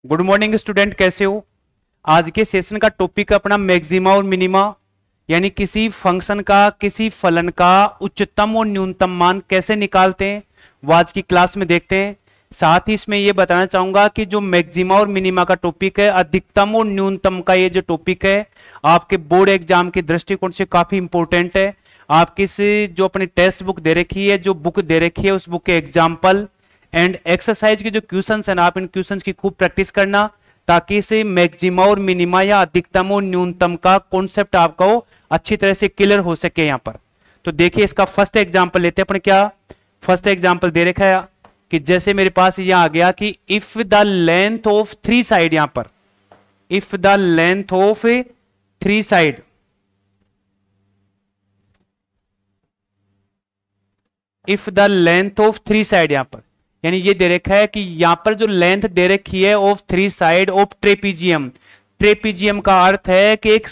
Good morning student, कैसे हो। आज के सेशन का टॉपिक है अपना मैक्सिमा और मिनिमा, यानी किसी फंक्शन का, किसी फलन का उच्चतम और न्यूनतम मान कैसे निकालते हैं, वो आज की क्लास में देखते हैं। साथ ही इसमें यह बताना चाहूंगा कि जो मैक्सिमा और मिनिमा का टॉपिक है, अधिकतम और न्यूनतम का ये जो टॉपिक है आपके बोर्ड एग्जाम के दृष्टिकोण से काफी इंपॉर्टेंट है। आपकी जो अपनी टेक्स्ट बुक दे रखी है, जो बुक दे रखी है, उस बुक के एग्जाम्पल एंड एक्सरसाइज के जो क्वेश्चंस हैं, आप इन क्वेश्चंस की खूब प्रैक्टिस करना, ताकि इसे मैक्सिमा और मिनिमा या अधिकतम और न्यूनतम का कॉन्सेप्ट आपको अच्छी तरह से क्लियर हो सके यहां पर। तो देखिए इसका फर्स्ट एग्जांपल लेते हैं अपन। क्या फर्स्ट एग्जांपल दे रखा है कि जैसे मेरे पास यहां आ गया कि if the length of three side, यहां पर if the length of three side, if the length of three side, यहां पर यानी ये दे रखा है कि यहां पर जो लेंथ दे रखी है of three side of trapezium, trapezium का अर्थ है कि एक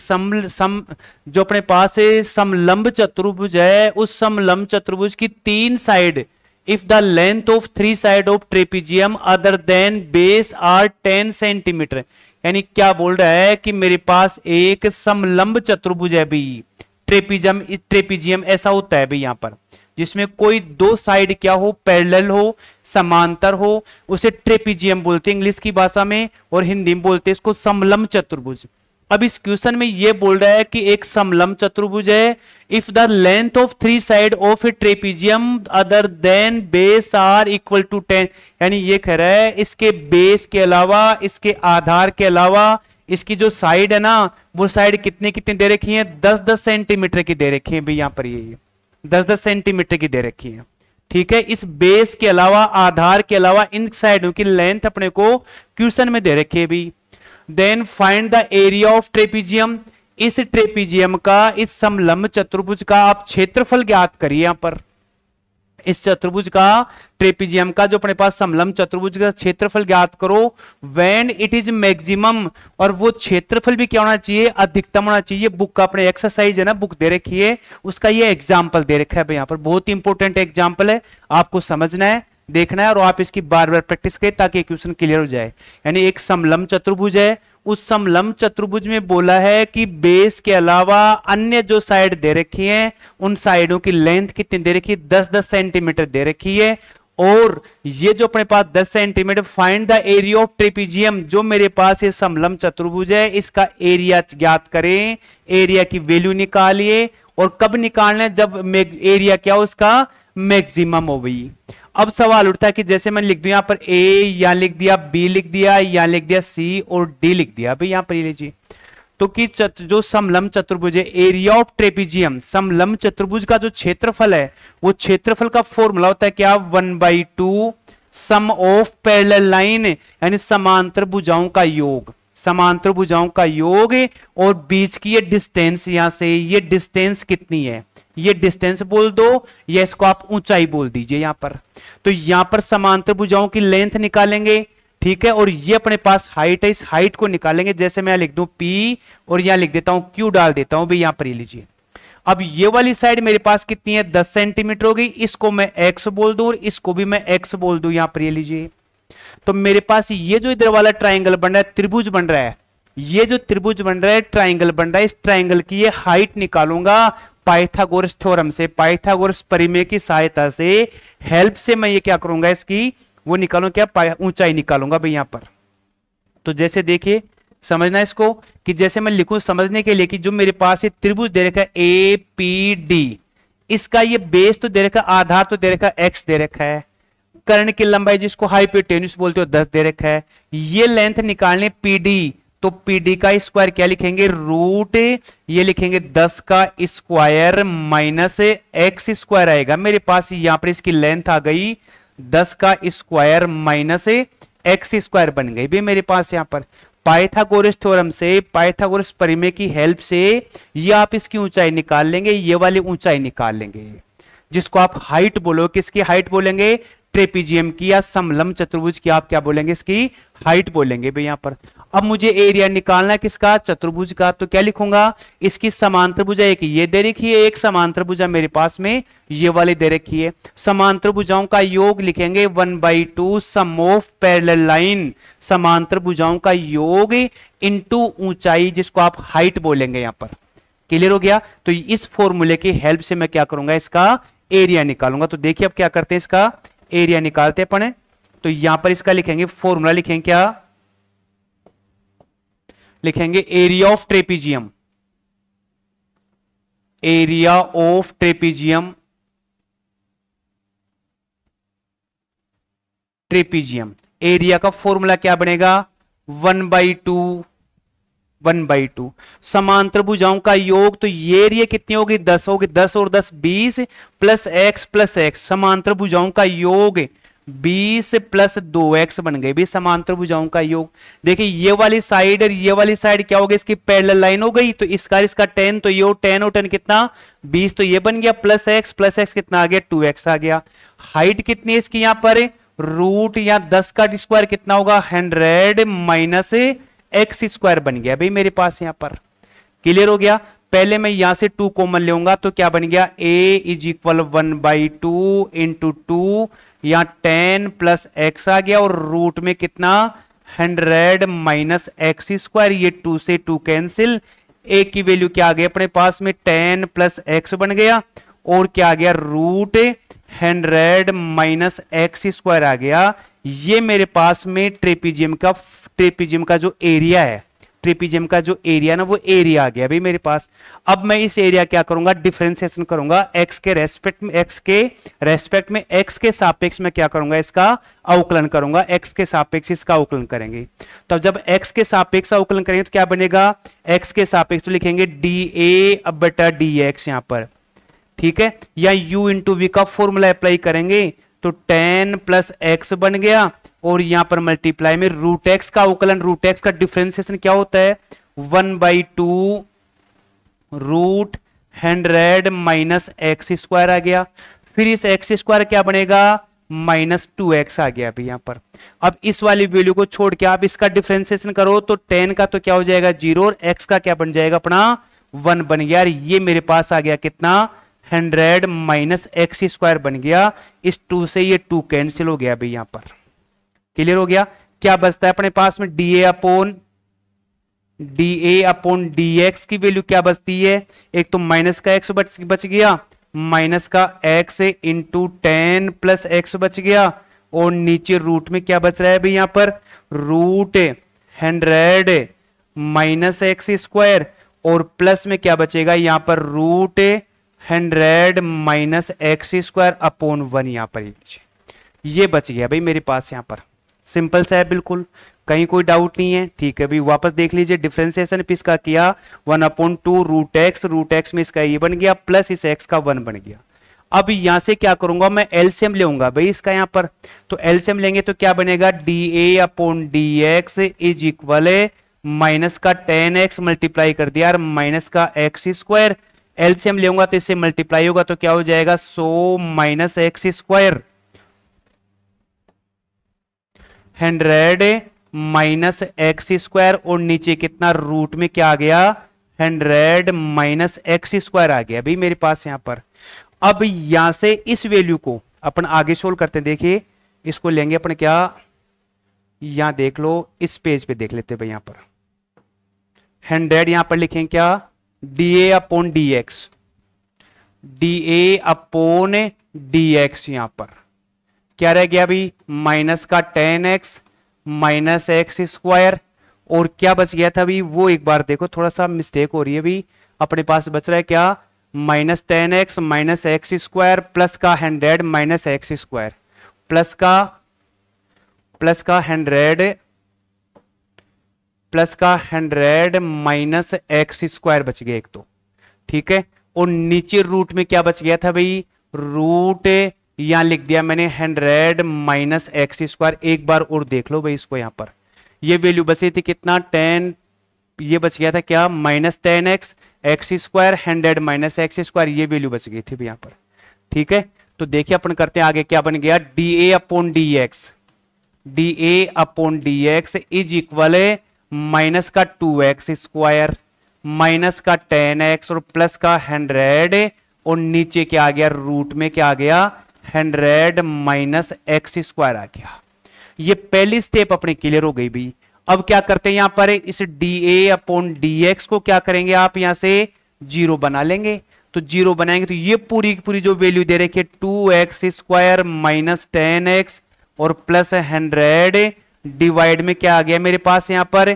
जो अपने पास समलंब चतुर्भुज है, उस समलंब चतुर्भुज की तीन side, if the length of three side of trapezium other than base are 10 centimetre, यानी क्या बोल रहा है कि मेरे पास एक समलंब चतुर्भुज है भाई, ट्रेपीजियम ऐसा होता है भाई यहां पर, जिसमें कोई दो साइड क्या हो, पैरेलल हो, समांतर हो, उसे ट्रेपीजियम बोलते हैं इंग्लिश की भाषा में, और हिंदी में बोलते हैं इसको समलंब चतुर्भुज। अब इस क्वेश्चन में यह बोल रहा है कि एक समलंब चतुर्भुज है, if the length of three side of a trapezium other than base are equal to 10, यानी ये कह रहा है इसके बेस के अलावा, इसके आधार के अलावा इसकी जो साइड है ना, वो साइड कितने कितने दे रखी है, 10-10 सेंटीमीटर की दे रखी है भाई, यहां पर ये 10-10 सेंटीमीटर की दे रखी है। ठीक है, इस बेस के अलावा, आधार के अलावा इन साइडों की लेंथ अपने को क्वेश्चन में दे रखी है भी। Then find the area of trapezium, इस ट्रेपीजियम का, इस समलंब चतुर्भुज का आप क्षेत्रफल ज्ञात करिए। यहां पर इस चतुर्भुज का, ट्रेपीजियम का जो अपने पास समलंब चतुर्भुज का क्षेत्रफल ज्ञात करो व्हेन इट इज मैक्सिमम, और वो क्षेत्रफल भी क्या होना चाहिए, अधिकतम होना चाहिए। बुक का अपने एक्सरसाइज है ना, बुक दे रखी है, उसका ये एग्जांपल दे रखा है यहां पर, बहुत ही इंपॉर्टेंट एग्जांपल है, आपको समझना है, देखना है, और आप इसकी बार बार प्रैक्टिस करें ताकि क्वेश्चन क्लियर हो जाए। यानी एक समलंब चतुर्भुज है, उस समलंब चतुर्भुज में बोला है कि बेस के अलावा अन्य जो साइड दे रखी है, उन साइडों की लेंथ कितनी दे रखी है, 10-10 सेंटीमीटर दे रखी है, और ये जो अपने पास 10 centimetre, find the area of trapezium, जो मेरे पास ये समलंब चतुर्भुज है, इसका एरिया ज्ञात करें, एरिया की वैल्यू निकालिए, और कब निकालना है, जब एरिया क्या हो, उसका मैक्सिमम हो गई। अब सवाल उठता है कि जैसे मैंने लिख दिया यहां पर ए, यहां लिख दिया बी, लिख दिया यहां, लिख दिया सी और डी लिख दिया भाई, यहां पर ये लीजिए। तो कि जो समलंब चतुर्भुज है, एरिया ऑफ ट्रेपीजियम, समलंब चतुर्भुज का जो क्षेत्रफल है, वो क्षेत्रफल का फॉर्मूला होता है क्या, 1/2 सम ऑफ पैरेलल लाइन, यानी समांतर भुजाओं का योग, समांतर भुजाओं का योग, और बीच की ये डिस्टेंस, यहां से ये डिस्टेंस कितनी है, ये डिस्टेंस बोल दो, या इसको आप ऊंचाई बोल दीजिए यहां पर। तो यहां पर समांतर भुजाओं की लेंथ निकालेंगे, ठीक है, और ये अपने पास हाइट है, इस हाइट को निकालेंगे। जैसे मैं लिख दूं P और यहां लिख देता हूं Q, डाल देता हूं भाई यहां पर, ये लीजिए। अब ये वाली साइड मेरे पास कितनी है, 10 सेंटीमीटर हो गई, इसको मैं X बोल दूं और इसको भी मैं X बोल दूं, यहां पर ये लीजिए। तो मेरे पास ये जो इधर वाला ट्राइंगल बन रहा है, त्रिभुज बन रहा है, ये जो त्रिभुज बन रहा है, ट्राइंगल बन रहा है, इस ट्राइंगल की ये हाइट निकालूंगा पाइथागोरस थ्योरम से, पाइथागोरस परिमेय की सहायता से, हेल्प से मैं ये क्या करूंगा, इसकी वो निकालूंगा, क्या ऊंचाई निकालूंगा भाई यहां पर। तो जैसे देखिए, समझना इसको कि जैसे मैं लिखूं समझने के लिए, कि जो मेरे पास ये त्रिभुज दे रखा है ए पी डी, इसका ये बेस तो दे रखा है, आधार तो दे रखा है, एक्स दे रखा है, कर्ण की लंबाई जिसको हाइपोटेन्यूस बोलते हो 10 दे रखा है, ये लेंथ निकालने पीडी, तो पीडी का स्क्वायर क्या लिखेंगे, रूट, ये लिखेंगे 10 का स्क्वायर माइनस एक्स स्क्वायर आएगा मेरे पास, यहां पर इसकी लेंथ आ गई 10 का स्क्वायर माइनस एक्स स्क्वायर बन गई भी मेरे पास यहां पर। पाइथागोरस थ्योरम से, पाइथागोरस परिमेय की हेल्प से ये आप इसकी ऊंचाई निकाल लेंगे, ये वाली ऊंचाई निकाल लेंगे, जिसको आप हाइट बोलो। किसकी हाइट बोलेंगे, ट्रेपीजियम की या समलंब चतुर्भुज की आप क्या बोलेंगे, इसकी हाइट बोलेंगे भाई यहां पर। अब मुझे एरिया निकालना है किसका, चतुर्भुज का। तो क्या लिखूंगा, इसकी समांतर भुजा एक ये दे रखी है, एक समांतर भुजा मेरे पास में ये वाली दे रखी है। समांतर भुजाओं का योग लिखेंगे 1/2 सम ऑफ पैरेलल लाइन, समांतर भुजाओं का योग इनटू ऊंचाई, जिसको आप हाइट बोलेंगे यहां पर। क्लियर हो गया। तो इस फॉर्मूले की हेल्प से मैं क्या करूंगा, इसका एरिया निकालूंगा। तो देखिए अब क्या करते हैं, इसका एरिया निकालते हैं अपन। तो यहां पर इसका लिखेंगे फॉर्मूला, लिखेंगे क्या, लिखेंगे area of trapezium, area of trapezium, trapezium area का फॉर्मूला क्या बनेगा, 1/2 समांतर भुजाओं का योग। तो ये एरिया कितनी होगी, 10 होगी, 10 और 10 20 प्लस x, समांतर भुजाओं का योग 20 प्लस 2x बन गए भी समांतर भुजाओं का योग। देखिए ये वाली साइड और ये वाली साइड क्या हो गई, इसकी पैरेलल लाइन हो गई। तो इसका इसका 10, तो ये 10 और 10 कितना 20, तो ये बन गया प्लस x कितना आ गया 2x आ गया। हाइट कितनी है इसकी यहाँ पर, रूट या 10 का स्क्वायर कितना होगा 100 माइनस एक्स स्क्वायर बन गया भाई मेरे पास यहाँ पर। क्लियर हो गया। पहले मैं यहां से 2 कॉमन लूंगा तो क्या बन गया, a इज इक्वल 1/2 इंटू 2 या 10 प्लस एक्स आ गया और रूट में कितना 100 माइनस एक्स स्क्वायर, ये 2 से 2 कैंसिल, a की वैल्यू क्या आ गई अपने पास में 10 प्लस एक्स बन गया और क्या आ गया रूट 100 माइनस एक्स स्क्वायर आ गया। ये मेरे पास में ट्रेपीजियम का जो एरिया है, ट्रेपीजियम का जो एरिया ना वो एरिया आ गया भाई मेरे पास। अब मैं इस एरिया क्या करूंगा, डिफरेंशिएशन करूंगा x के रेस्पेक्ट में x के सापेक्ष में क्या करूंगा, इसका अवकलन करूंगा। x के सापेक्ष इसका अवकलन करेंगे। तो जब x के सापेक्ष अवकलन करेंगे तो क्या बनेगा, x के सापेक्ष तो लिखेंगे dA बटा dx यहां पर, ठीक है। या u इंटू वी का फॉर्मूला अप्लाई करेंगे तो 10 प्लस एक्स बन गया और यहां पर मल्टीप्लाई में रूट एक्स का अवकलन, रूट एक्स का डिफरेंशिएशन क्या होता है 1/2 रूट 100 माइनस एक्स स्क्वायर आ गया। फिर इस एक्स स्क्वायर क्या बनेगा माइनस 2x आ गया अभी यहां पर। अब इस वाली वैल्यू को छोड़ के आप इसका डिफरेंशिएशन करो तो 10 का तो क्या हो जाएगा 0 और x का क्या बन जाएगा अपना 1 बन गया। ये मेरे पास आ गया कितना 100 माइनस एक्स स्क्वायर बन गया। इस 2 से ये 2 कैंसिल हो गया भाई यहां पर। क्लियर हो गया। क्या बचता है अपने पास में dA अपॉन dx की वैल्यू क्या बचती है, एक तो माइनस का x बच गया, माइनस का x इंटू 10 प्लस एक्स बच गया और नीचे रूट में क्या बच रहा है भाई यहां पर रूट 100 माइनस एक्स स्क्वायर और प्लस में क्या बचेगा यहां पर root 100 minus x square upon 1 यहां पर ये बच गया भाई मेरे पास यहां पर। सिंपल सा है बिल्कुल, कहीं कोई डाउट नहीं है। ठीक है भाई वापस देख लीजिए डिफरेंशिएशन इसका किया 1/2 रूट एक्स में इसका ये बन गया प्लस इस एक्स का 1 बन गया। अब यहां से क्या करूंगा मैं एलसीएम लूंगा भाई इसका यहां पर। तो एलसीएम लेंगे तो क्या बनेगा dA upon dx is equal minus का 10x मल्टीप्लाई कर दिया माइनस का एक्स स्क्वायर। एलसीएम लूंगा तो इससे मल्टीप्लाई होगा तो क्या हो जाएगा 100 minus x square 100 minus x square और नीचे कितना रूट में क्या आ गया 100 माइनस एक्स स्क्वायर आ गया भाई मेरे पास यहां पर। अब यहां से इस वैल्यू को अपन आगे सोल्व करते हैं। देखिए इसको लेंगे अपन क्या, यहां देख लो इस पेज पे देख लेते हैं भाई यहां पर 100 यहां पर लिखेंगे क्या dA upon dx, dA upon dx यहां पर क्या रह गया अभी माइनस का 10x माइनस एक्स स्क्वायर और क्या बच गया था अभी वो एक बार देखो, थोड़ा सा मिस्टेक हो रही है अभी। अपने पास बच रहा है क्या minus 10x minus x square plus का 100 माइनस एक्स स्क्वायर प्लस का 100 माइनस एक्स स्क्वायर बच गया एक तो, ठीक है। और नीचे रूट में क्या बच गया था भाई रूट यहां लिख दिया मैंने 100 माइनस एक्स स्क्वायर। एक बार और देख लो भाई इसको, यहां पर ये वैल्यू बची थी कितना 10, ये बच गया था क्या minus 10x x square 100 minus x square, ये वैल्यू बच गई थी यहां पर, ठीक है। तो देखिए अपन करते हैं आगे क्या बन गया dA upon dx is equal minus का 2x स्क्वायर माइनस का 10x और प्लस का 100 और नीचे क्या आ गया, रूट में क्या आ गया, 100 माइनस एक्स स्क्वायर आ गया। ये पहली स्टेप अपनी क्लियर हो गई भाई। अब क्या करते हैं यहां पर इस dA अपॉन dx को क्या करेंगे आप, यहां से जीरो बना लेंगे। तो जीरो बनाएंगे तो ये पूरी की पूरी जो वैल्यू दे रखी है 2x स्क्वायर माइनस 10x और प्लस 100 डिवाइड में क्या आ गया मेरे पास यहां पर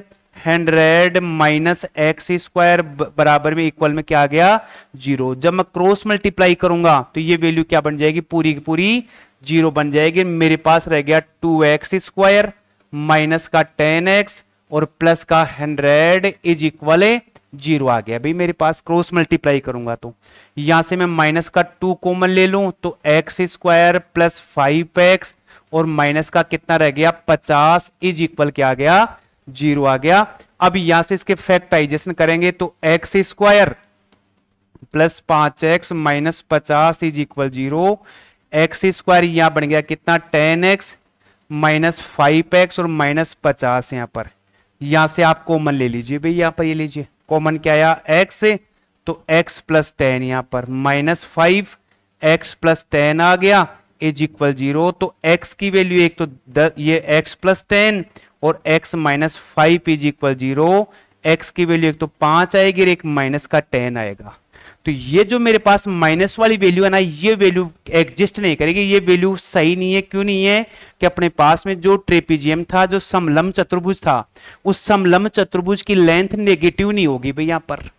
100 माइनस एक्स स्क्वायर बराबर में इक्वल में क्या आ गया, जीरो। जब मैं क्रॉस मल्टीप्लाई करूंगा तो ये वैल्यू क्या बन जाएगी, पूरी की पूरी जीरो बन जाएगी। मेरे पास रह गया 2x स्क्वायर माइनस का 10x और प्लस का 100 इज इक्वल जीरो आ गया भाई मेरे पास। क्रॉस मल्टीप्लाई करूंगा तो यहां से मैं माइनस का 2 कॉमन ले लूं तो एक्स स्क्वायर प्लस 5x और माइनस का कितना रह गया 50 इज इक्वल क्या आ गया, जीरो आ गया। अब यहां से इसके फैक्टराइजेशन करेंगे तो x square plus 5x minus 50 is equal zero. X square यहां बन गया कितना 10x माइनस 5x और माइनस 50 यहां पर, यहां से आप कॉमन ले लीजिए भाई, यहां पर ये लीजिए कॉमन क्या आया x तो x प्लस 10 यहां पर माइनस 5 x प्लस 10 आ गया इज इक्वल जीरो। तो x की वैल्यू एक तो ये x प्लस 10 और x minus 5 is equal zero. x की वैल्यू एक तो 5 आएगी और एक माइनस का 10 आएगा। तो ये जो मेरे पास माइनस वाली वैल्यू है ना, ये वैल्यू एग्जिस्ट नहीं करेगी, ये वैल्यू सही नहीं है। क्यों नहीं है कि अपने पास में जो ट्रेपीजियम था, जो समलंब चतुर्भुज था, उस समलंब चतुर्भुज की लेंथ नेगेटिव नहीं होगी भाई। यहां पर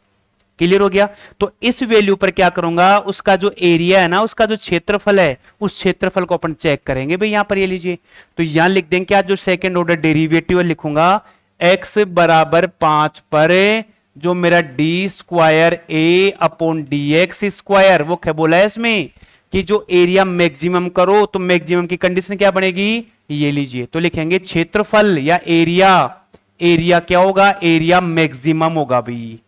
क्लियर हो गया। तो इस वैल्यू पर क्या करूंगा, उसका जो एरिया है ना, उसका जो क्षेत्रफल है, उस क्षेत्रफल को अपन चेक करेंगे भाई। यहां पर ये लीजिए तो यहां लिख देंगे क्या, जो सेकंड ऑर्डर डेरिवेटिव लिखूंगा x बराबर 5 पर जो मेरा D square a upon d x square, वो क्या बोला है इसमें कि जो एरिया मैक्सिमम करो तो मैक्सिमम की कंडीशन क्या बनेगी, ये लीजिए तो लिखेंगे क्षेत्रफल या एरिया, एरिया क्या होगा, एरिया मैक्सिमम होगा भाई,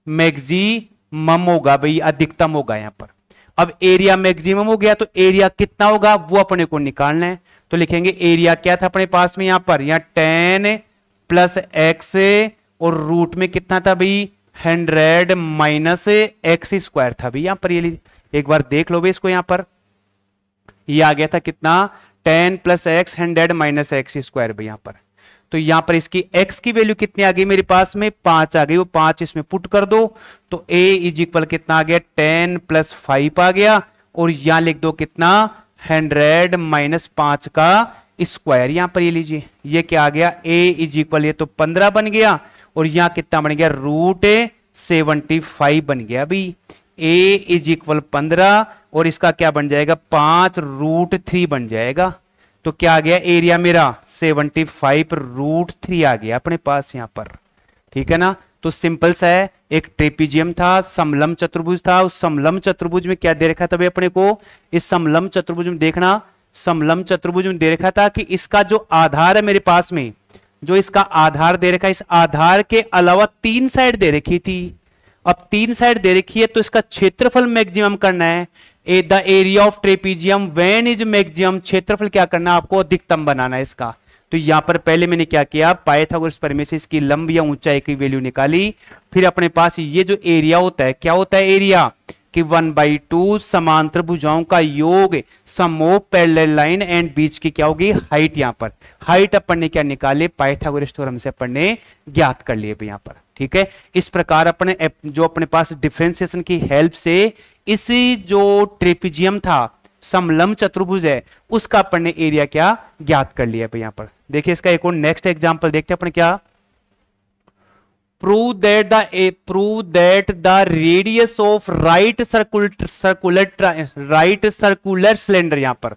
मैक्सिमम होगा भाई, अधिकतम होगा यहां पर। अब एरिया मैक्सिमम हो गया तो एरिया कितना होगा वो अपने को निकालना है। तो लिखेंगे एरिया क्या था अपने पास में यहां पर, यहां 10 प्लस एक्स और रूट में कितना था भाई 100 माइनस एक्स स्क्वायर था भाई यहां पर। ये एक बार देख लो भाई इसको, यहां पर ये आ गया था कितना 10 plus x 100 minus x square भाई यहां पर। तो यहां पर इसकी x की वैल्यू कितनी आ गई मेरे पास में 5 आ गई, वो 5 इसमें पुट कर दो तो a इज इक्वल कितना आ गया 10 प्लस 5 आ गया और यहां लिख दो कितना 100 माइनस 5 का स्क्वायर। यहां पर ये लीजिए ये क्या आ गया a इज इक्वल, ये तो 15 बन गया और यहां कितना बन गया रूट 75 बन गया भाई। a इज इक्वल 15 और इसका क्या बन जाएगा 5 रूट 3 बन जाएगा। तो क्या आ गया एरिया मेरा 75 रूट 3 आ गया अपने पास यहां पर, ठीक है ना। तो सिंपल सा है, एक ट्रेपीजियम था, समलंब चतुर्भुज था, उस समलंब चतुर्भुज में क्या दे रखा था भाई अपने को, इस समलंब चतुर्भुज में देखना, समलंब चतुर्भुज में दे रखा था कि इसका जो आधार है मेरे पास में, जो इसका आधार दे रखा है, इस आधार के अलावा 3 साइड दे रखी थी। अब 3 साइड दे रखी है तो इसका क्षेत्रफल मैक्सिमम करना है। The area of trapezium when is maximum, क्षेत्रफल क्या करना है आपको, अधिकतम बनाना है इसका। तो यहां पर पहले मैंने क्या किया, पाइथागोरस प्रमेय से इसकी लंब या ऊंचाई की वैल्यू निकाली। फिर अपने पास ये जो एरिया होता है, क्या होता है एरिया कि 1/2 समांतर भुजाओं का योग, सम ऑफ पैरेलल लाइन एंड बीच की क्या होगी हाइट। यहां पर हाइट अपन ने क्या निकाले, पाइथागोरस थ्योरम से अपन ने ज्ञात कर लिए यहां पर, ठीक है। इस प्रकार अपने जो अपने पास डिफरेंशिएशन की हेल्प से इसी जो ट्रेपीजियम था, समलंब चतुर्भुज है, उसका अपन ने एरिया क्या ज्ञात कर लिया यहां पर। देखिए इसका एक और नेक्स्ट एग्जांपल देखते हैं अपन क्या, prove that the radius of right circular cylinder, यहां पर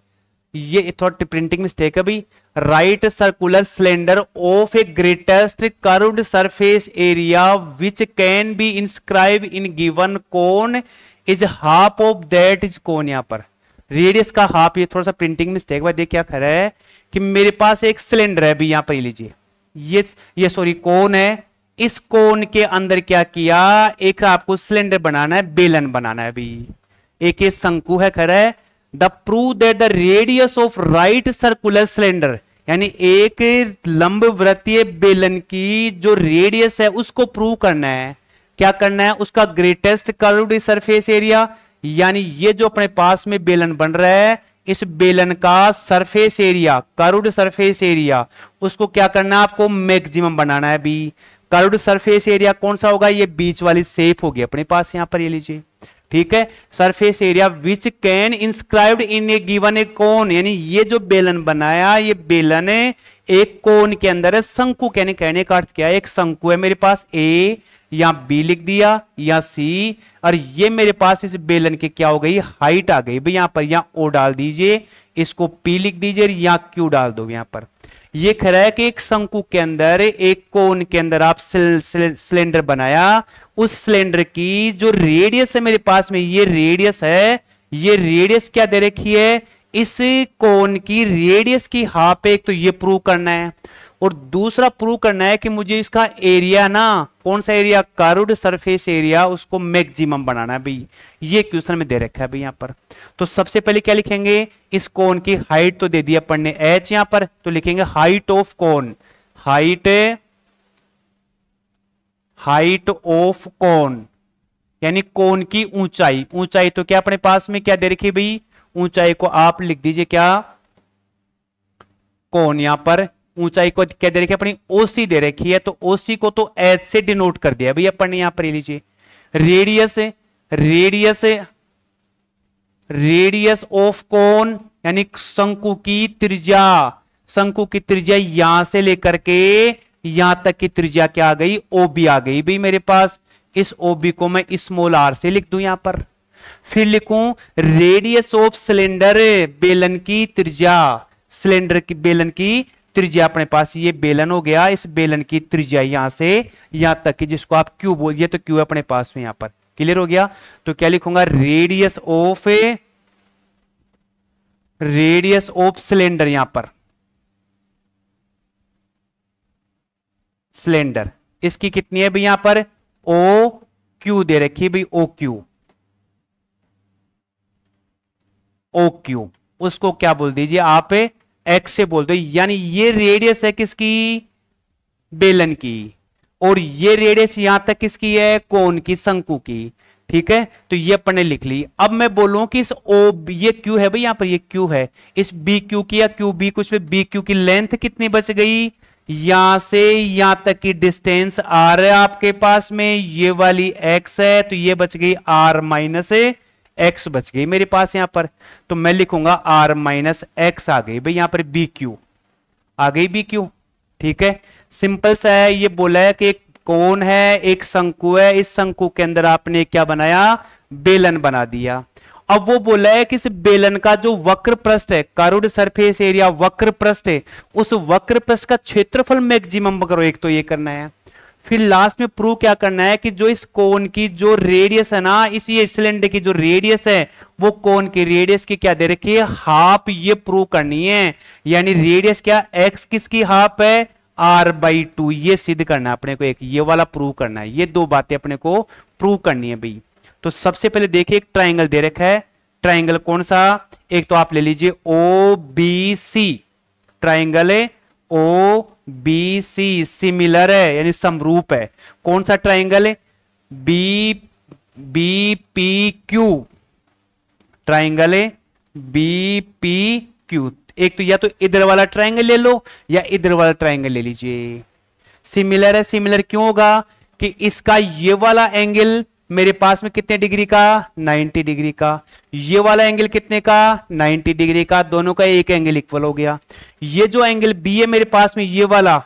ये थोड़ा प्रिंटिंग मिस्टेक है भाई, right circular cylinder of a greatest curved surface area which can be inscribe in given cone is half of that is cone. यहां पर radius का half, ये थोड़ा सा प्रिंटिंग मिस्टेक भाई, देख क्या खरा है कि मेरे पास एक सिलेंडर है भी यहां पर, लीजिए ये सॉरी कोन है, इस कोन के अंदर क्या किया, एक आपको सिलेंडर बनाना है, बेलन बनाना है भी, एक ये शंकु है खरा है। The prove that the radius of right circular cylinder यानी एक लंबवृत्तीय बेलन की जो रेडियस है उसको प्रूव करना है। क्या करना है? उसका ग्रेटेस्ट कर्व्ड सरफेस एरिया, यानी ये जो अपने पास में बेलन बन रहा है, इस बेलन का surface area, curved surface area, उसको क्या करना है? आपको मैक्सिमम बनाना है। बी कर्व्ड सरफेस एरिया कौन सा होगा? ये बीच वाली शेप होगी अपने पास, यहां पर ये लीजिए, ठीक है। Surface area which can inscribed in a given a cone, यानी ये जो बेलन बनाया, ये बेलन एक कोन के अंदर है। शंकु कहने का अर्थ क्या है? एक शंकु है मेरे पास, ए या बी लिख दिया या सी, और ये मेरे पास इस बेलन की क्या हो गई? हाइट आ गई भाई। यहां पर या ओ डाल दीजिए, इसको पी लिख दीजिए या क्यू डाल दो। यहां पर ये कह रहा है कि एक शंकु के अंदर, एक कोन के अंदर आप सिलेंडर बनाया, उस सिलेंडर की जो रेडियस है मेरे पास में, ये रेडियस है, ये रेडियस क्या दे रखी है? इस कोन की रेडियस की हाफ। एक तो ये प्रूव करना है, और दूसरा प्रूव करना है कि मुझे इसका एरिया ना, कौन सा एरिया? कर्व्ड सरफेस एरिया, उसको मैक्सिमम बनाना है भाई। ये क्वेश्चन में दे रखा है भाई यहां पर। तो सबसे पहले क्या लिखेंगे? इस कोन की हाइट तो दे दिया अपन ने h यहां पर, तो लिखेंगे height of cone, height of cone, यानी कोन की ऊंचाई। ऊंचाई तो क्या अपने पास में क्या दे रखी है भाई? ऊंचाई को आप लिख दीजिए क्या? कोन। यहां पर ऊंचाई को क्या दे रखी है? अपनी ओसी दे रखी है, तो ओसी को तो एच से डिनोट कर दिया भैया अपन ने। यहां पर लीजिए रेडियस ऑफ कोन, यानी शंकु की त्रिज्या। शंकु की त्रिज्या यहां से लेकर के यहां तक की त्रिज्या क्या आ गई? ओबी आ गई भाई मेरे पास। इस ओबी को मैं स्मॉल आर से लिख दूं यहां पर। फिर लिखूं रेडियस ऑफ सिलेंडर, बेलन की त्रिज्या, सिलेंडर की बेलन की त्रिज्या अपने पास, ये बेलन हो गया, इस बेलन की त्रिज्या यहां से यहां तक की, जिसको आप क्यू बोलिए, तो क्यू अपने पास में यहां पर। क्लियर हो गया? तो क्या लिखूंगा? रेडियस ऑफ सिलेंडर, यहां पर सिलेंडर, इसकी कितनी है भाई? यहां पर ओ क्यू दे रखी भाई, ओ क्यू, उसको क्या बोल दीजिए आप? एक्स से बोल दो। यानी ये रेडियस है किसकी? बेलन की, और ये रेडियस यहां तक किसकी है? कोन की, शंकु की। ठीक है, तो ये अपन ने लिख ली। अब मैं बोलूं कि इस ओ, ये क्यू है भाई, यहां पर ये क्यू है, इस बी क्यू की या क्यू बी, कुछ बी क्यू की लेंथ कितनी बच गई? यहां से यहां तक की डिस्टेंस आर है आपके पास में, ये वाली एक्स है, तो ये बच गई आर माइनस एक्स बच गई मेरे पास यहां पर। तो मैं लिखूंगा आर माइनस एक्स आ गई भाई यहां पर, बी क्यू आ गई, बी क्यू। ठीक है, सिंपल सा है। ये बोला है कि एक कोन है, एक शंकु है, इस शंकु के अंदर आपने क्या बनाया? बेलन बना दिया। अब वो बोला है कि इस बेलन का जो वक्र पृष्ठ है, कर्व्ड सरफेस एरिया वक्र पृष्ठ है, उस वक्र पृष्ठ का क्षेत्रफल मैक्सिमम करो। एक तो ये करना है, फिर लास्ट में प्रूव क्या करना है कि जो इस कोन की जो रेडियस है ना, इस ये सिलेंडर की जो रेडियस है, वो कोन की रेडियस की क्या दे रखी है? हाफ। ये प्रूव करनी है, यानी रेडियस क्या? एक्स किसकी हाफ है? r/2। ये सिद्ध करना है अपने को, एक ये वाला प्रूव करना है। ये दो बातें अपने को प्रूव करनी है भाई। तो सबसे पहले देखिए, एक ट्राइंगल दे रखा है। ट्राइंगल कौन सा? एक तो आप ले लीजिए OBC, ट्राइंगल है OBC, सिमिलर है यानी समरूप है। कौन सा ट्राइंगल है? BPQ, ट्राइंगल है BPQ। एक तो या तो इधर वाला ट्राइंगल ले लो या इधर वाला ट्राइंगल ले लीजिए। सिमिलर है, सिमिलर क्यों होगा? कि इसका ये वाला एंगल मेरे पास में कितने डिग्री का? 90 डिग्री का। ये वाला एंगल कितने का? 90 डिग्री का। दोनों का एक एंगल इक्वल हो गया। ये जो एंगल बी है मेरे पास में, ये वाला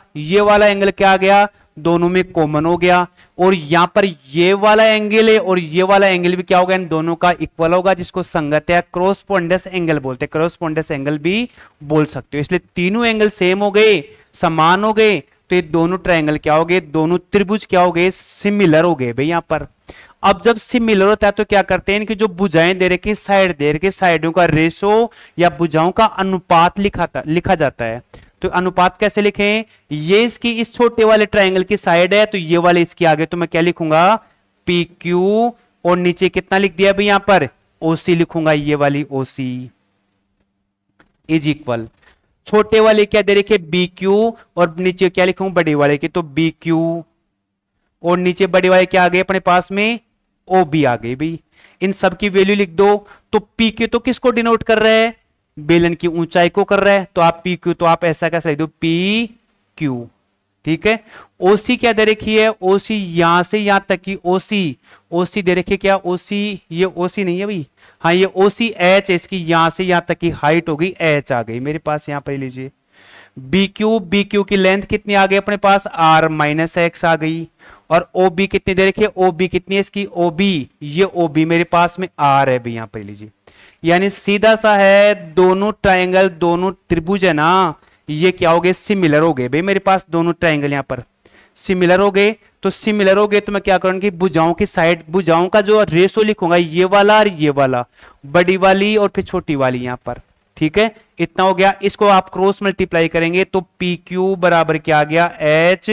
एंगल क्या आ गया? दोनों में कॉमन हो गया। और यहां पर ये वाला एंगल है और ये वाला एंगल भी क्या होगा? इन दोनों का इक्वल होगा, जिसको संगत है क्रॉसपोंडेंस एंगल बोलते हैं। क्रॉसपोंडेंस एंगल भी बोल सकते हो। इसलिए तीनों एंगल सेम हो गए, समान हो गए, तो ये दोनों ट्राइंगल क्या हो गए? दोनों त्रिभुज क्या हो गए? सिमिलर हो गए भाई यहां पर। अब जब सिमिलर होता है तो क्या करते हैं? इनकी जो भुजाएं दे रखी, साइड दे रखी, साइडों का रेशो या भुजाओं का अनुपात लिखा जाता है। तो अनुपात कैसे लिखें? ये इसकी इस छोटे वाले ट्राइंगल की साइड है, तो ये वाले इसके आगे, तो मैं क्या लिखूंगा? PQ, और नीचे कितना लिख दिया भाई यहां पर? OC लिखूंगा, ये वाली OC इज इक्वल। छोटे वाले क्या दे रखे बी क्यू, और नीचे क्या लिखूं बड़े वाले के, तो बी क्यू, और नीचे बड़े वाले क्या आ गए अपने पास में ओ बी आ गई भाई। इन सब की वैल्यू लिख दो। तो पी क्यू तो किसको डिनोट कर रहा है, बेलन की ऊंचाई को कर रहा है, तो आप पी क्यू तो आप ऐसा कैसे लिख दो पी क्यू, ठीक है। ओसी क्या दे रखी है, ओसी यहां से यहां तक की ओसी, ओसी दे रखी है क्या ओसी, ये ओसी नहीं है भाई, हाँ ये ओसी एच, इसकी यहां से यहां तक की हाइट हो गई एच आ गई मेरे पास, यहां पर लीजिए बी क्यू की लेंथ कितनी आ गई अपने पास आर माइनस एक्स आ गई, और ओ बी कितनी दे रखी है, ओ बी कितनी है इसकी ओ बी, ये ओ बी मेरे पास में आर है भाई, यहां पर लीजिए। यानी सीधा सा है, दोनों ट्राइंगल दोनों त्रिभुज है ना, ये क्या हो गए सिमिलर हो गए भाई मेरे पास, दोनों ट्राइंगल यहां पर सिमिलर हो गए। तो सिमिलर हो गए तो मैं क्या करूंगा कि भुजाओं की साइड, भुजाओं का जो रेशो लिखूंगा ये वाला और ये वाला, बड़ी वाली और फिर छोटी वाली यहां पर, ठीक है। इतना हो गया, इसको आप क्रॉस मल्टीप्लाई करेंगे तो पी क्यू बराबर क्या आ गया एच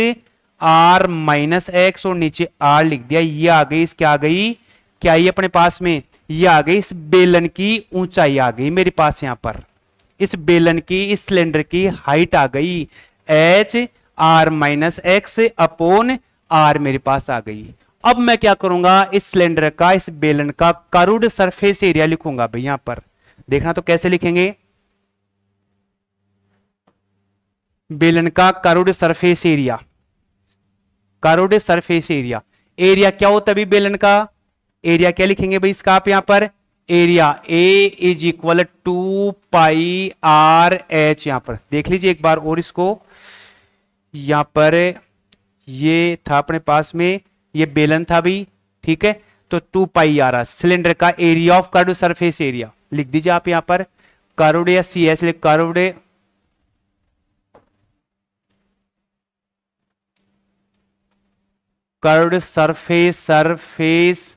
आर माइनस एक्स, और नीचे आर लिख दिया, ये आ गई, इसकी आ गई क्या, ये अपने पास में ये आ गई इस बेलन की ऊंचाई आ गई मेरे पास, यहां पर इस बेलन की इस सिलेंडर की हाइट आ गई h r minus x upon r मेरे पास आ गई। अब मैं क्या करूंगा, इस सिलेंडर का इस बेलन का कर्व्ड सरफेस एरिया लिखूंगा भाई, यहां पर देखना तो कैसे लिखेंगे, बेलन का curved surface area, curved surface area, area क्या होता है भाई बेलन का, एरिया क्या लिखेंगे भाई इसका आप यहां पर, area A is equal to pi r h, यहां पर देख लीजिए एक बार और इसको, यहां पर ये था अपने पास में ये बेलन था भी, ठीक है। तो 2 पाई आर सिलेंडर का area of curved surface area लिख दीजिए आप यहां पर, कर्व्ड या C S curved curved surface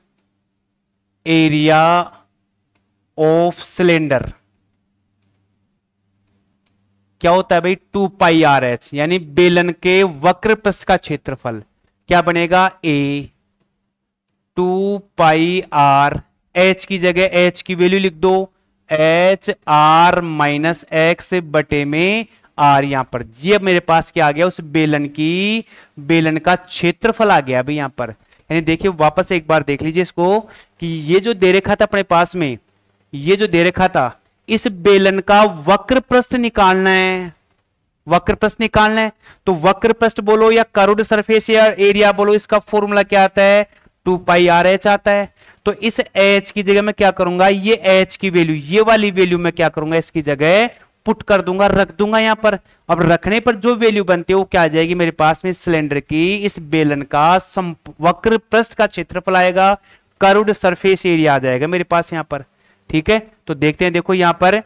area of cylinder क्या होता है भाई 2 पाई आर एच, यानी बेलन के वक्र पृष्ठ का क्षेत्रफल क्या बनेगा ए 2 पाई आर, एच की जगह एच की वैल्यू लिख दो एच आर माइनस एक्स बटे में आर, यहां पर ये मेरे पास क्या आ गया उस बेलन का क्षेत्रफल आ गया भाई यहां पर। यानी देखिए वापस एक बार देख लीजिए इसको कि ये जो दे रखा था अपने पास में, ये जो दे रखा था इस बेलन का वक्र पृष्ठ निकालना है, वक्र पृष्ठ निकालना है, तो वक्र पृष्ठ बोलो या कर्व्ड सरफेस एरिया बोलो, इसका फॉर्मूला क्या आता है 2 पाई आर एच आता है। तो इस एच की जगह मैं क्या करूंगा, ये एच की वैल्यू ये वाली वैल्यू मैं क्या करूंगा इसकी जगह पुट कर दूंगा, रख दूंगा यहां पर। अब रखने पर जो वैल्यू बनती है वो क्या आ जाएगी मेरे पास में, सिलेंडर की इस बेलन का वक्र पृष्ठ का क्षेत्रफल आएगा, कर्व्ड सरफेस एरिया आ जाएगा मेरे पास यहां पर, ठीक है। तो देखते हैं, देखो यहां पर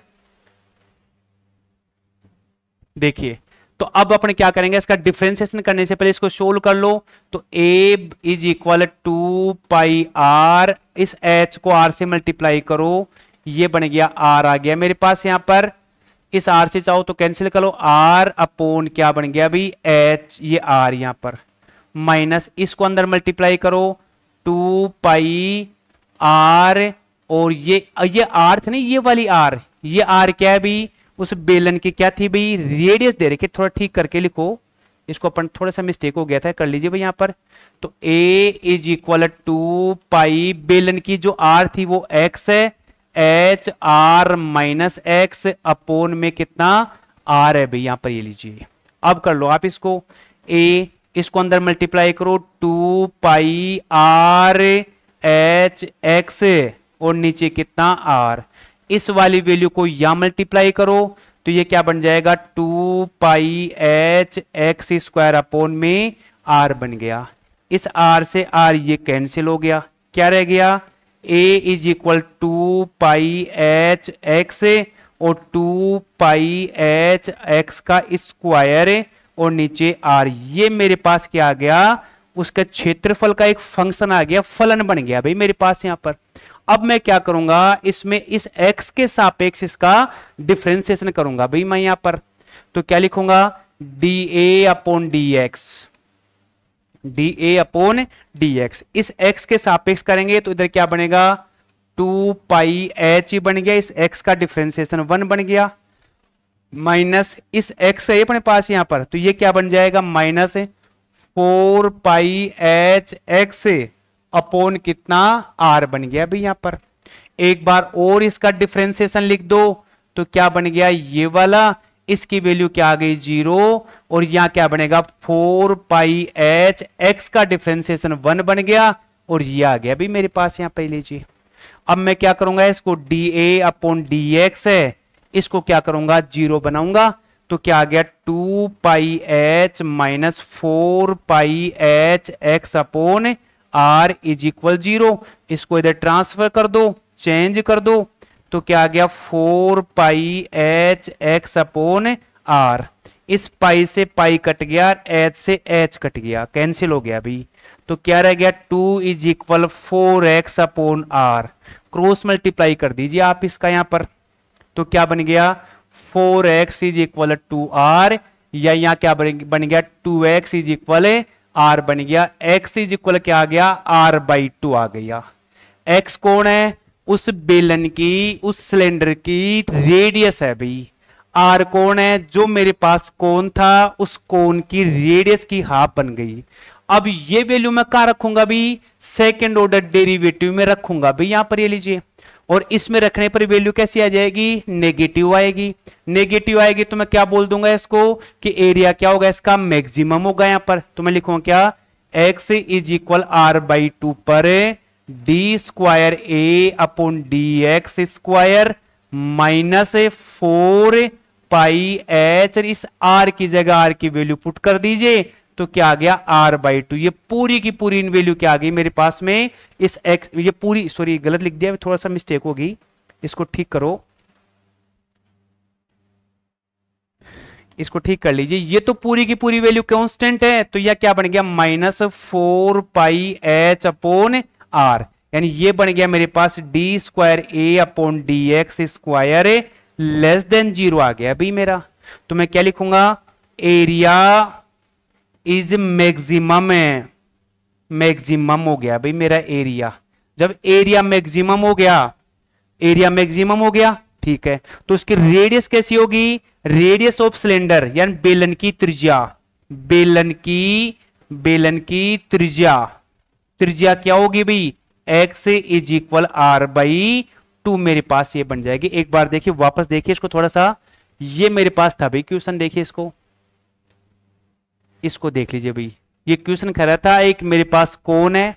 देखिए, तो अब अपन क्या करेंगे, इसका डिफरेंशिएशन करने से पहले इसको सोल्व कर लो। तो a is equal 2 pi r, इस h को r से मल्टीप्लाई करो, ये बन गया r आ गया मेरे पास यहां पर, इस r से चाहो तो कैंसिल कर लो, r अपॉन क्या बन गया भाई h, ये r यहां पर माइनस इसको अंदर मल्टीप्लाई करो 2 पाई r, और ये r थे नहीं ये वाली r, ये r क्या है भाई उस बेलन की क्या थी भाई रेडियस दे रखी, थोड़ा ठीक करके लिखो इसको, अपन थोड़ा सा मिस्टेक हो गया था, कर लीजिए भाई यहां पर। तो a इज इक्वल 2 पाई, बेलन की जो r थी वो x है, H r minus x upon में कितना r है भाई यहां पर, ये लीजिए। अब कर लो आप इसको, a इसको अंदर मल्टीप्लाई करो 2 पाई आर एच एक्स, और नीचे कितना r, इस वाली वैल्यू को यहां मल्टीप्लाई करो तो ये क्या बन जाएगा 2 pi h x square upon में r बन गया। इस r से r ये कैंसिल हो गया, क्या रह गया a is equal 2 pi h x और 2 पाई एच एक्स का स्क्वायर और नीचे r, ये मेरे पास क्या आ गया उसका क्षेत्रफल का एक फंक्शन आ गया, फलन बन गया भाई मेरे पास यहां पर। अब मैं क्या करूंगा इसमें इस x के सापेक्ष इसका डिफरेंशिएशन करूंगा भाई मैं यहां पर, तो क्या लिखूंगा dA upon dx, dA upon dx, इस x के सापेक्ष करेंगे तो इधर क्या बनेगा 2 पाई h बन गया, इस x का डिफरेंशिएशन 1 बन गया, माइनस इस x है अपने पास यहां पर, तो ये क्या बन जाएगा minus 4 pi h x upon कितना r बन गया भाई यहां पर। एक बार और इसका डिफरेंशिएशन लिख दो तो क्या बन गया ये वाला, इसकी वैल्यू क्या आ गई 0 और यहां क्या बनेगा 4 पाई एच एक्स का डिफरेंशिएशन 1 बन गया और ये आ गया भाई मेरे पास यहां पे लीजिए। अब मैं क्या करूंगा इसको dA अपॉन dx है, इसको क्या करूंगा 0 बनाऊंगा तो क्या आ गया 2 pi h minus 4 pi h x upon r is equal 0। इसको इधर ट्रांसफर कर दो, चेंज कर दो तो क्या आ गया 4 pi h x upon r। इस पाई से पाई कट गया, एच से एच कट गया, कैंसिल हो गया भी, तो क्या रह गया 2 is equal 4x upon r। Cross multiply कर दीजिए आप इसका यहां पर, तो क्या बन गया 4x is equal to r, या यहां क्या बन गया 2x इज इक्वल r बन गया, x इज इक्वल क्या आ गया r/2 आ गया। x कौन है उस बेलन की, उस सिलेंडर की रेडियस है भाई। r कौन है जो मेरे पास कोन था, उस कोन की रेडियस की हाफ बन गई। अब ये वैल्यू मैं कहां रखूंगा भी, सेकंड ऑर्डर डेरिवेटिव में रखूंगा भाई यहां पर, ये लीजिए। और इसमें रखने पर वैल्यू कैसी आ जाएगी, नेगेटिव आएगी। नेगेटिव आएगी तो मैं क्या बोल दूंगा इसको कि एरिया क्या होगा इसका मैक्सिमम होगा यहां पर, तो मैं लिखूंगा क्या x इज इक्वल r/2 पर d square a upon d x square minus 4 pi h, इस r की जगह r की वैल्यू पुट कर दीजिए तो क्या आ गया r/2। ये पूरी की पूरी इन वैल्यू क्या आ गई मेरे पास में, इस x, ये पूरी, सॉरी गलत लिख दिया, थोड़ा सा मिस्टेक होगी, इसको ठीक करो, इसको ठीक कर लीजिए। ये तो पूरी की पूरी वैल्यू कांस्टेंट है, तो यह क्या बन गया minus 4 pi h upon r, यानी ये बन गया मेरे पास d square a upon d x square less than 0 आ गया भाई मेरा। तो मैं क्या लिखूंगा एरिया इज मैक्सिमम है, मैक्सिमम हो गया भाई मेरा एरिया। जब एरिया मैक्सिमम हो गया, एरिया मैक्सिमम हो गया ठीक है, तो उसकी रेडियस कैसी होगी, रेडियस ऑफ सिलेंडर यानी बेलन की त्रिज्या, बेलन की त्रिज्या क्या होगी भाई x इज इक्वल r/2 मेरे पास ये बन जाएगी। एक बार देखिए वापस देखिए इसको थोड़ा सा, ये मेरे पास था भाई क्वेश्चन, देखिए इसको देख लीजिए भाई, ये क्वेश्चन कह रहा था एक मेरे पास कौन है,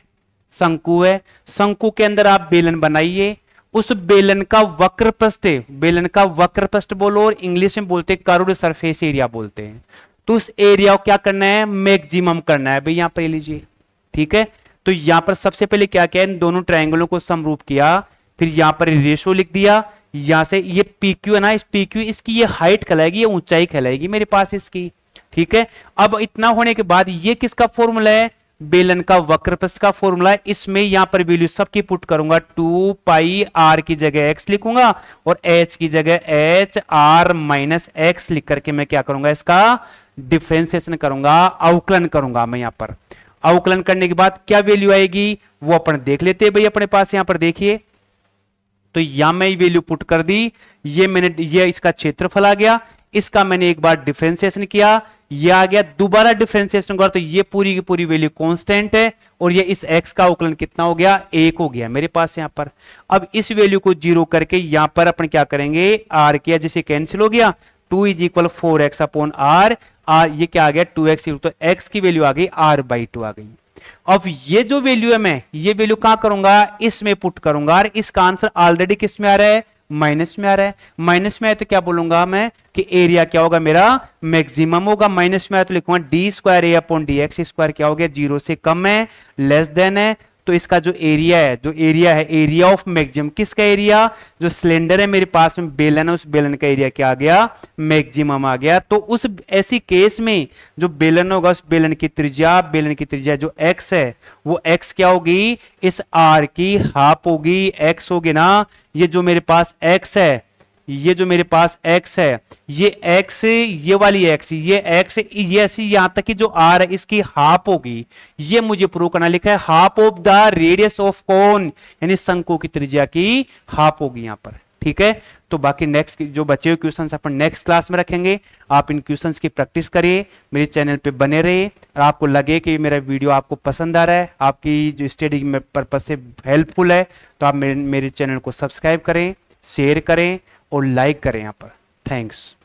शंकु है, शंकु के अंदर आप बेलन बनाइए, उस बेलन का वक्र पृष्ठ, बेलन का वक्र पृष्ठ बोलो और इंग्लिश में बोलते हैं कर्व्ड सरफेस एरिया बोलते हैं, तो उस एरिया को क्या करना है मैक्सिमम करना है भाई यहां पर लीजिए ठीक है। तो यहां पर सबसे पहले क्या किया, इन दोनों ट्रायंगलों को समरूप किया, फिर यहां पर रेशो लिख दिया, यहां से ये PQ है ना, इस PQ इसकी ये हाइट कहलाएगी, ये ऊंचाई कहलाएगी मेरे पास इसकी ठीक है। अब इतना होने के बाद ये किसका फॉर्मूला है, बेलन का वक्र पृष्ठ का फॉर्मूला है। इसमें यहां पर वैल्यू सबकी पुट करूंगा, 2 पाई r की जगह x लिखूंगा और h की जगह h r माइनस x लिख करके मैं क्या करूंगा इसका डिफरेंशिएशन करूंगा, अवकलन करूंगा मैं यहां पर। अवकलन करने के बाद क्या वैल्यू आएगी वो अपन देख लेते हैं भाई अपने पास यहां पर देखिए। तो यहां मैं वैल्यू पुट कर दी, ये इसका क्षेत्रफल आ गया, इसका मैंने एक बार डिफरेंशिएशन किया, ये आ गया, दोबारा डिफरेंशिएशन करो तो ये पूरी की पूरी वैल्यू कांस्टेंट है और ये इस x का अवकलन कितना हो गया 1 हो गया मेरे पास यहां पर। अब इस वैल्यू को 0 करके यहां पर अपन क्या करेंगे r किया, जैसे कैंसिल हो गया, 2 is equal 4x upon r, ये क्या आ गया 2x, तो x की वैल्यू आ गई r/2 आ गई। अब ये जो वैल्यू है मैं ये वैल्यू कहां करूंगा, इसमें पुट करूंगा और इसका आंसर ऑलरेडी किस में आ रहा है, माइनस में आ रहा है। माइनस में आए तो क्या बोलूंगा मैं कि एरिया क्या होगा मेरा मैक्सिमम होगा, माइनस में आए तो लिखूंगा D square a upon d x square क्या हो गया 0 से कम है, लेस देन है। तो इसका जो एरिया है, एरिया ऑफ मैक्सिमम, किसका एरिया, जो सिलेंडर है मेरे पास में बेलन है, उस बेलन का एरिया क्या आ गया मैक्सिमम आ गया। तो उस ऐसी केस में जो बेलन होगा उस बेलन की त्रिज्या जो x है वो x क्या होगी, इस r की हाफ होगी, x होगी ना, ये जो मेरे पास x है, ये जो मेरे पास x है, ये x, ये वाली x, ये x, ये ऐसी यहां तक कि जो r है इसकी हाफ होगी, ये मुझे प्रूव करना, लिखा है half of the radius of cone, यानी शंकु की त्रिज्या की हाफ होगी यहां पर ठीक है। तो बाकी नेक्स्ट जो बचे हुए क्वेश्चंस अपन नेक्स्ट क्लास में रखेंगे। आप इन क्वेश्चंस की प्रैक्टिस करिए, मेरे चैनल पे बने रहिए, और आपको लगे कि मेरा वीडियो आपको पसंद आ रहा है, आपकी जो स्टडी में पर्पज से हेल्पफुल है, तो आप मेरे चैनल को सब्सक्राइब करें, शेयर करें और लाइक करें यहाँ पर। थैंक्स।